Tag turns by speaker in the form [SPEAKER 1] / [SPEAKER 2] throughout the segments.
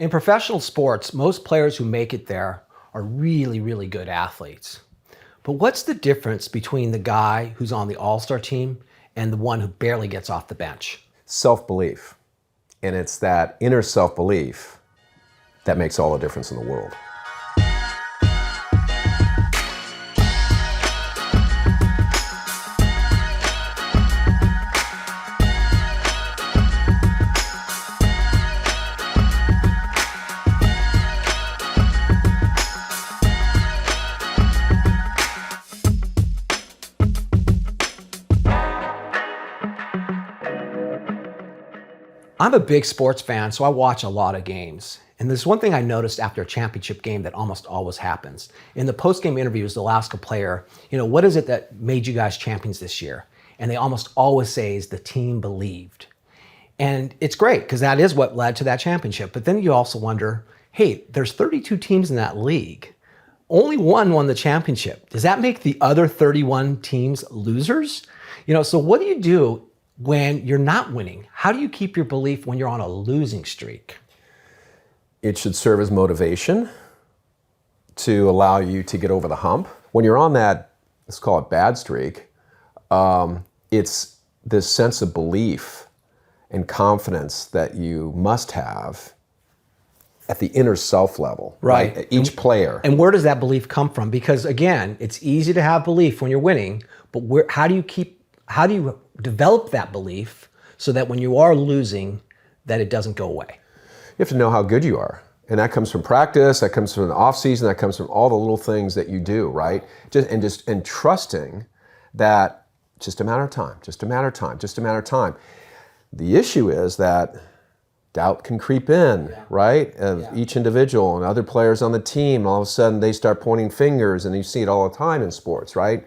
[SPEAKER 1] In professional sports, most players who make it there are really, really good athletes. But what's the difference between the guy who's on the all-star team and the one who barely gets off the bench?
[SPEAKER 2] Self-belief. And it's that inner self-belief that makes all the difference in the world.
[SPEAKER 1] I'm a big sports fan, so I watch a lot of games. And there's one thing I noticed after a championship game that almost always happens. In the post-game interviews, they'll ask a player, what is it that made you guys champions this year? And they almost always say is the team believed. And it's great because that is what led to that championship. But then you also wonder, hey, there's 32 teams in that league. Only one won the championship. Does that make the other 31 teams losers? So what do you do when you're not winning? How do you keep your belief when you're on a losing streak?
[SPEAKER 2] It should serve as motivation to allow you to get over the hump. When you're on that, let's call it bad streak, it's this sense of belief and confidence that you must have at the inner self level, right? Each player.
[SPEAKER 1] And where does that belief come from? Because again, it's easy to have belief when you're winning, but how do you develop that belief so that when you are losing, that it doesn't go away?
[SPEAKER 2] You have to know how good you are. And that comes from practice, that comes from the off season, that comes from all the little things that you do, right? And trusting that just a matter of time, just a matter of time, just a matter of time. The issue is that doubt can creep in, right? Of each individual and other players on the team. And all of a sudden they start pointing fingers, and you see it all the time in sports, right?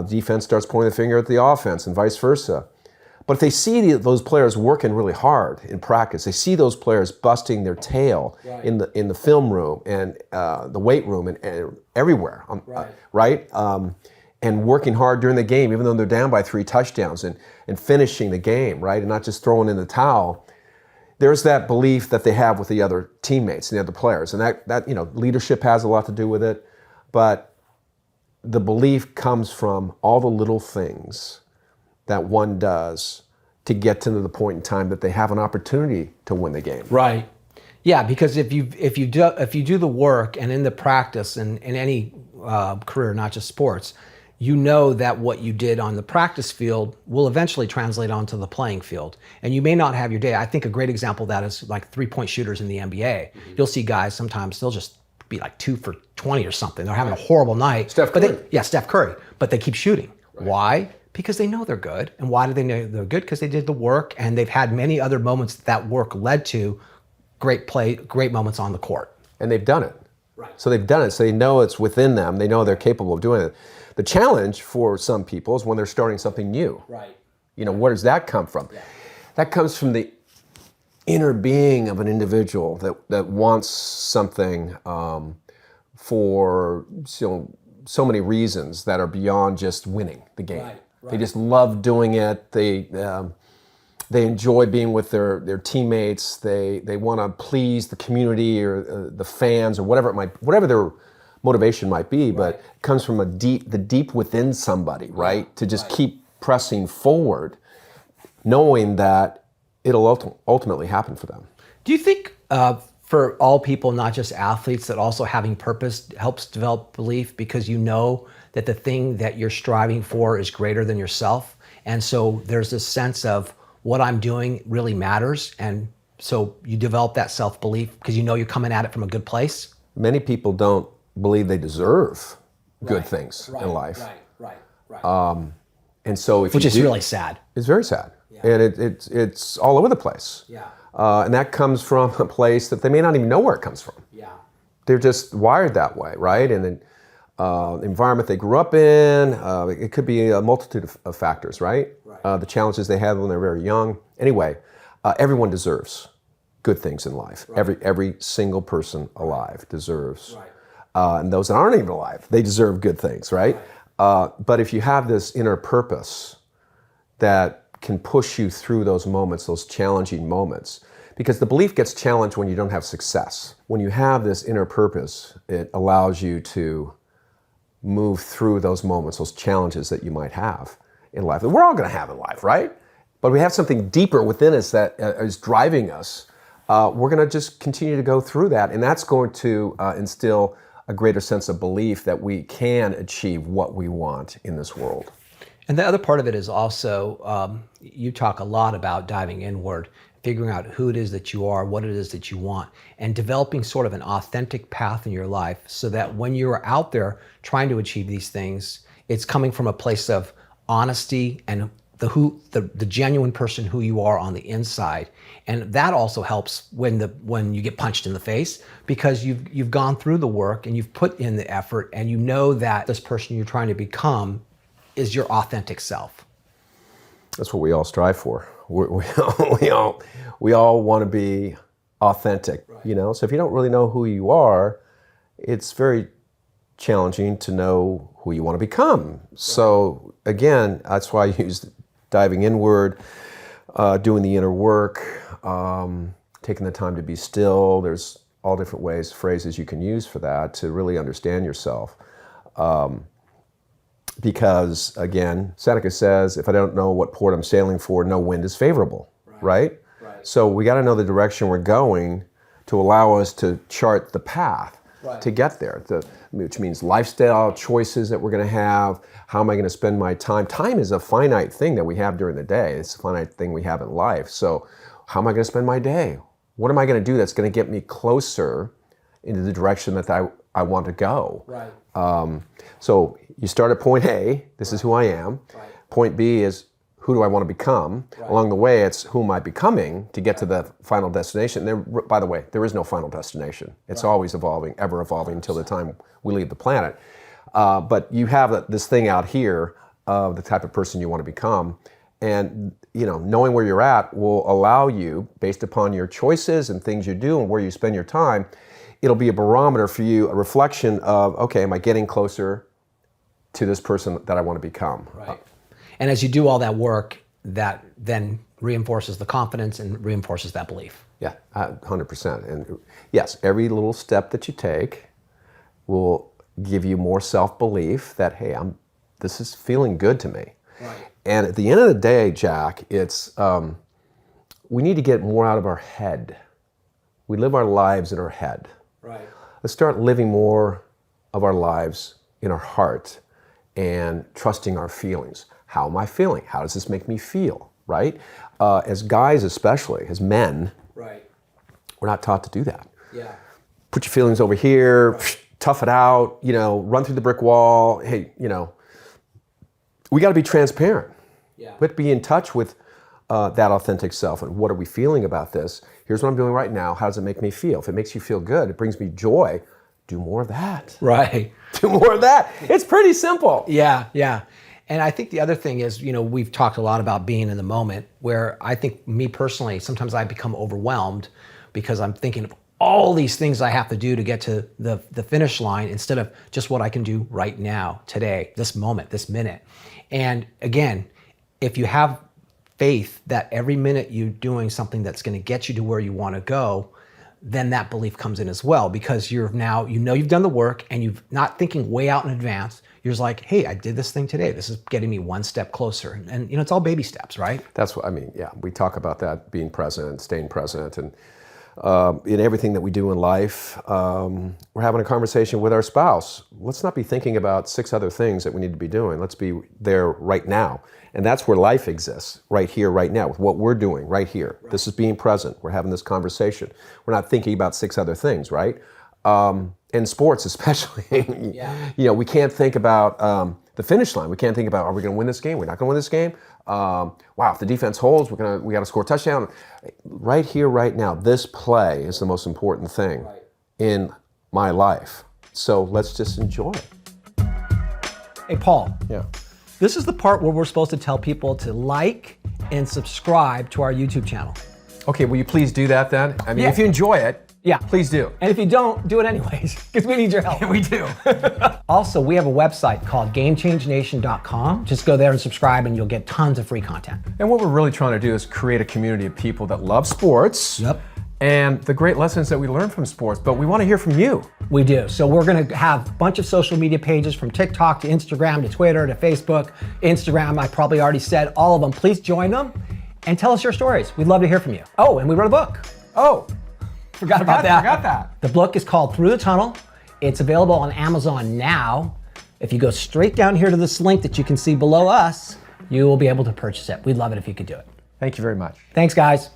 [SPEAKER 2] Defense starts pointing the finger at the offense and vice versa. But if they see those players working really hard in practice, they see those players busting their tail in the film room and the weight room and everywhere, right? And working hard during the game, even though they're down by 3 touchdowns and finishing the game, right? And not just throwing in the towel. There's that belief that they have with the other teammates and the other players. And that leadership has a lot to do with it. But the belief comes from all the little things that one does to get to the point in time that they have an opportunity to win the game.
[SPEAKER 1] Right. Yeah, because if you do the work and in the practice and in any career, not just sports, you know that what you did on the practice field will eventually translate onto the playing field. And you may not have your day. I think a great example of that is like 3-point shooters in the NBA. Mm-hmm. You'll see guys sometimes, they'll just be like 2 for 20 or something. They're having a horrible night.
[SPEAKER 2] Steph Curry.
[SPEAKER 1] Steph Curry. But they keep shooting. Right. Why? Because they know they're good. And why do they know they're good? Because they did the work, and they've had many other moments that work led to great play, great moments on the court.
[SPEAKER 2] And they've done it.
[SPEAKER 1] Right.
[SPEAKER 2] So they've done it. So they know it's within them. They know they're capable of doing it. The challenge for some people is when they're starting something new.
[SPEAKER 1] Right.
[SPEAKER 2] Where does that come from? Yeah. That comes from the inner being of an individual that wants something for so many reasons that are beyond just winning the game. Right. They just love doing it. They enjoy being with their teammates. They want to please the community or the fans or whatever their motivation might be. But it comes from the deep within somebody, right? To just keep pressing forward, knowing that it'll ultimately happen for them.
[SPEAKER 1] Do you think for all people, not just athletes, that also having purpose helps develop belief because you know that the thing that you're striving for is greater than yourself? And so there's this sense of what I'm doing really matters. And so you develop that self-belief because you know you're coming at it from a good place.
[SPEAKER 2] Many people don't believe they deserve good things in life.
[SPEAKER 1] Right.
[SPEAKER 2] And so
[SPEAKER 1] which is really sad.
[SPEAKER 2] It's very sad. Yeah. And it's all over the place.
[SPEAKER 1] Yeah.
[SPEAKER 2] And that comes from a place that they may not even know where it comes from.
[SPEAKER 1] Yeah.
[SPEAKER 2] They're just wired that way, right? And then the environment they grew up in, it could be a multitude of factors, right? The challenges they had when they're very young. Anyway, everyone deserves good things in life. Every single person alive deserves. And those that aren't even alive, they deserve good things, right? But if you have this inner purpose that can push you through those moments, those challenging moments, Because the belief gets challenged when you don't have success. When you have this inner purpose, it allows you to move through those moments, those challenges that you might have in life. And we're all going to have in life, right? But we have something deeper within us that is driving us. We're going to just continue to go through that, and that's going to instill a greater sense of belief that we can achieve what we want in this world.
[SPEAKER 1] And the other part of it is also, you talk a lot about diving inward, figuring out who it is that you are, what it is that you want, and developing sort of an authentic path in your life so that when you're out there trying to achieve these things, it's coming from a place of honesty and the genuine person who you are on the inside. And that also helps when you get punched in the face, because you've gone through the work and you've put in the effort, and you know that this person you're trying to become is your authentic self.
[SPEAKER 2] That's what we all strive for. We all want to be authentic,
[SPEAKER 1] right.
[SPEAKER 2] you know? So if you don't really know who you are, it's very challenging to know who you want to become. Right. So again, that's why I use diving inward, doing the inner work, taking the time to be still. There's all different ways, phrases you can use for that to really understand yourself. Because again, Seneca says, if I don't know what port I'm sailing for, no wind is favorable, right? So we got to know the direction we're going to allow us to chart the path to get there, which means lifestyle choices that we're going to have. How am I going to spend my time? Time is a finite thing that we have during the day. It's a finite thing we have in life. So how am I going to spend my day? What am I going to do that's going to get me closer into the direction that I want to go?
[SPEAKER 1] Right.
[SPEAKER 2] So you start at point A, this is who I am. Right. Point B is, who do I want to become? Right. Along the way, it's who am I becoming to get to the final destination. By the way, there is no final destination. It's always evolving, ever evolving until the time we leave the planet. But you have this thing out here of the type of person you want to become. And knowing where you're at will allow you, based upon your choices and things you do and where you spend your time, it'll be a barometer for you, a reflection of, okay, am I getting closer to this person that I want to become?
[SPEAKER 1] Right. And as you do all that work, that then reinforces the confidence and reinforces that belief.
[SPEAKER 2] Yeah, 100%. And yes, every little step that you take will give you more self-belief that, hey, this is feeling good to me.
[SPEAKER 1] Right.
[SPEAKER 2] And at the end of the day, Jack, it's we need to get more out of our head. We live our lives in our head.
[SPEAKER 1] Right.
[SPEAKER 2] Let's start living more of our lives in our heart and trusting our feelings. How am I feeling? How does this make me feel, right? As guys especially, as men,
[SPEAKER 1] right,
[SPEAKER 2] we're not taught to do that.
[SPEAKER 1] Yeah.
[SPEAKER 2] Put your feelings over here, tough it out, run through the brick wall. Hey, we got to be transparent.
[SPEAKER 1] Yeah.
[SPEAKER 2] We have to be in touch with that authentic self. And what are we feeling about this? Here's what I'm doing right now. How does it make me feel? If it makes you feel good, it brings me joy, do more of that.
[SPEAKER 1] Right.
[SPEAKER 2] Do more of that. It's pretty simple.
[SPEAKER 1] Yeah, yeah. And I think the other thing is, we've talked a lot about being in the moment, where I think, me personally, sometimes I become overwhelmed because I'm thinking of all these things I have to do to get to the finish line, instead of just what I can do right now, today, this moment, this minute. And again, if you have faith that every minute you're doing something that's going to get you to where you want to go, then that belief comes in as well, because you've done the work and you're not thinking way out in advance. You're just like, hey, I did this thing today. This is getting me one step closer. And it's all baby steps, right?
[SPEAKER 2] That's what I mean. Yeah, we talk about that, being present and staying present, and in everything that we do in life. We're having a conversation with our spouse. Let's not be thinking about 6 other things that we need to be doing. Let's be there right now. And that's where life exists, right here, right now, with what we're doing right here. Right. This is being present. We're having this conversation. We're not thinking about 6 other things, right? In sports especially,
[SPEAKER 1] yeah.
[SPEAKER 2] We can't think about the finish line. We can't think about, are we going to win this game? We're not going to win this game. Wow, if the defense holds, we got to score a touchdown. Right here, right now, this play is the most important thing in my life. So let's just enjoy it.
[SPEAKER 1] Hey, Paul.
[SPEAKER 2] Yeah.
[SPEAKER 1] This is the part where we're supposed to tell people to like and subscribe to our YouTube channel.
[SPEAKER 2] Okay, will you please do that then? I mean, if you enjoy it,
[SPEAKER 1] Yeah.
[SPEAKER 2] Please do.
[SPEAKER 1] And if you don't, do it anyways, because we need your help.
[SPEAKER 2] We do.
[SPEAKER 1] Also, we have a website called GameChangeNation.com. Just go there and subscribe and you'll get tons of free content.
[SPEAKER 2] And what we're really trying to do is create a community of people that love sports.
[SPEAKER 1] Yep.
[SPEAKER 2] And the great lessons that we learn from sports, but we want to hear from you.
[SPEAKER 1] We do. So we're going to have a bunch of social media pages from TikTok to Instagram to Twitter to Facebook. Instagram, I probably already said all of them. Please join them and tell us your stories. We'd love to hear from you. Oh, and we wrote a book.
[SPEAKER 2] Oh,
[SPEAKER 1] Forgot about that.
[SPEAKER 2] Forgot that.
[SPEAKER 1] The book is called Through the Tunnel. It's available on Amazon now. If you go straight down here to this link that you can see below us, you will be able to purchase it. We'd love it if you could do it.
[SPEAKER 2] Thank you very much.
[SPEAKER 1] Thanks, guys.